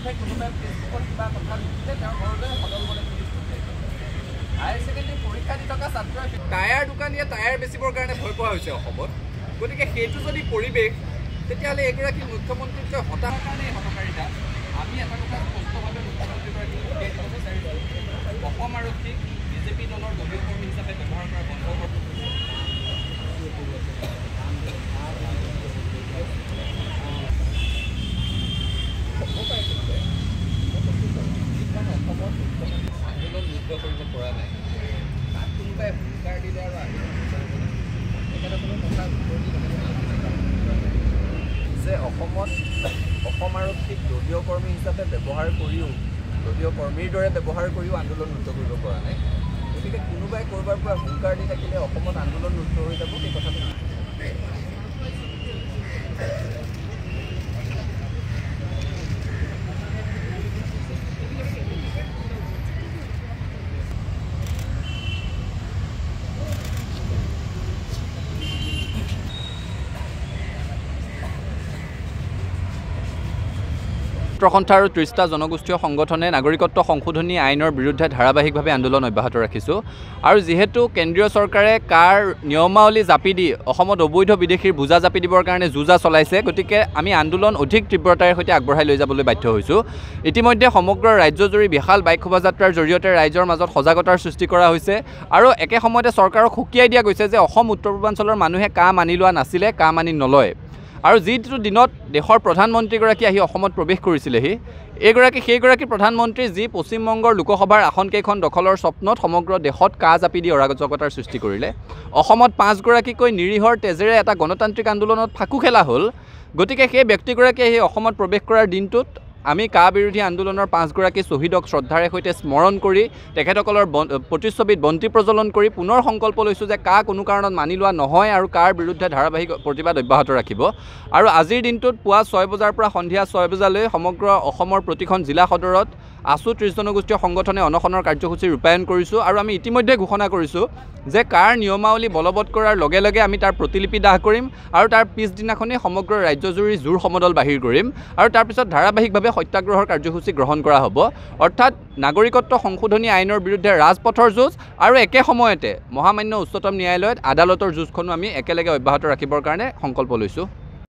বিৰুদ্ধে কোনোবাই ফেচবুকত কিবা কথা লিখিলে তেওঁৰ ঘৰলৈ সদলবলে পুলিচ পঠিয়াইছে। হায়াৰ ছেকেণ্ডেৰী পৰীক্ষা দি থকা ছাত্ৰই টায়াৰ দোকানীয়ে টায়াৰ বেচিবৰ কাৰণে ভয় পোৱা হৈছে অসমত। গতিকে সেইটো যদি পৰিৱেশ তেতিয়াহ'লে এগৰাকী মুখ্যমন্ত্ৰীতকৈ হতাশাৰ কাৰণে হতকাৰিতা। আমি এটা কথা স্পষ্টভাৱে মুখ্যমন্ত্ৰীগৰাকীক উলিয়াই দিব বিচাৰিছোঁ, অসম আৰক্ষীক বিজেপি দলৰ দলীয় কৰ্মী হিচাপে ব্যৱহাৰ কৰা বন্ধ কৰক। আন্দোলন যুদ্ধ কৰিব পৰা নাই, তাত কোনোবাই হুংকাৰ দিলে আৰু তেখেতসকলৰ কথা যে অসমত অসম আৰক্ষীক দলীয় কৰ্মী হিচাপে ব্যৱহাৰ কৰিও দলীয় কৰ্মীৰ দৰে ব্যৱহাৰ কৰিও আন্দোলন ৰুদ্ধ কৰিব পৰা নাই। গতিকে কোনোবাই ক'ৰবাৰ পৰা হুংকাৰ দি থাকিলে অসমত আন্দোলন ৰুদ্ধ হৈ যাব, সেই কথাটো সন্থা আৰু 30টা জনগোষ্ঠীয় সংগঠনে নাগৰিকত্ব সংশোধনী আইনৰ বিৰুদ্ধে ধাৰাবাহিকভাৱে আন্দোলন অব্যাহত ৰাখিছোঁ। আৰু যিহেতু কেন্দ্ৰীয় চৰকাৰে কাৰ নিয়মাৱলী জাপি দি অসমত অবৈধ বিদেশীৰ বোজা জাপি দিবৰ কাৰণে যুঁজা চলাইছে, গতিকে আমি আন্দোলন অধিক তীব্ৰতাৰ সৈতে আগবঢ়াই লৈ যাবলৈ বাধ্য হৈছোঁ। ইতিমধ্যে সমগ্ৰ ৰাজ্যজুৰি বিশাল বাইক শোভাযাত্ৰাৰ জৰিয়তে ৰাইজৰ মাজত সজাগতাৰ সৃষ্টি কৰা হৈছে আৰু একে সময়তে চৰকাৰক সকীয়াই দিয়া গৈছে যে অসম উত্তৰ পূৰ্বাঞ্চলৰ মানুহে কা মানি লোৱা নাছিলে, কা মানি নলয়। আৰু যিটো দিনত দেশৰ প্ৰধানমন্ত্ৰীগৰাকী আহি অসমত প্ৰৱেশ কৰিছিলেহি, সেইগৰাকী প্ৰধানমন্ত্ৰী যি পশ্চিমবংগৰ লোকসভাৰ আসনকেইখন দখলৰ স্বপ্নত সমগ্ৰ দেশত কা জাপি দি অৰাজকতাৰ সৃষ্টি কৰিলে। অসমত 5গৰাকীকৈ নিৰীহৰ তেজেৰে এটা গণতান্ত্ৰিক আন্দোলনত ফাকু খেলা হ'ল। গতিকে সেই ব্যক্তিগৰাকী আহি অসমত প্ৰৱেশ কৰাৰ দিনটোত আমি কা বিৰোধী আন্দোলনৰ 5গৰাকী শ্বহীদক শ্ৰদ্ধাৰে সৈতে স্মৰণ কৰি তেখেতসকলৰ প্ৰতিচ্ছবিত বন্তি প্ৰজ্বলন কৰি পুনৰ সংকল্প লৈছোঁ যে কা কোনো কাৰণত মানি লোৱা নহয় আৰু কাৰ বিৰুদ্ধে ধাৰাবাহিক প্ৰতিবাদ অব্যাহত ৰাখিব। আৰু আজিৰ দিনটোত পুৱা 6 বজাৰ পৰা সন্ধিয়া 6 বজালৈ সমগ্ৰ অসমৰ প্ৰতিখন জিলা সদৰত আছু 30 জনগোষ্ঠীয় সংগঠনে অনশনৰ কাৰ্যসূচী ৰূপায়ণ কৰিছোঁ। আৰু আমি ইতিমধ্যে ঘোষণা কৰিছোঁ যে কাৰ নিয়মাৱলী বলবৎ কৰাৰ লগে লগে আমি তাৰ প্ৰতিলিপি দাহ কৰিম আৰু তাৰ পিছদিনাখনেই সমগ্ৰ ৰাজ্যজুৰি জোৰ সমদল বাহিৰ কৰিম আৰু তাৰপিছত ধাৰাবাহিকভাৱে সত্যাগ্ৰহৰ কাৰ্যসূচী গ্ৰহণ কৰা হ'ব। অৰ্থাৎ নাগৰিকত্ব সংশোধনী আইনৰ বিৰুদ্ধে ৰাজপথৰ যুঁজ আৰু একে সময়তে মহামান্য উচ্চতম ন্যায়ালয়ত আদালতৰ যুঁজখনো আমি একেলগে অব্যাহত ৰাখিবৰ কাৰণে সংকল্প লৈছোঁ।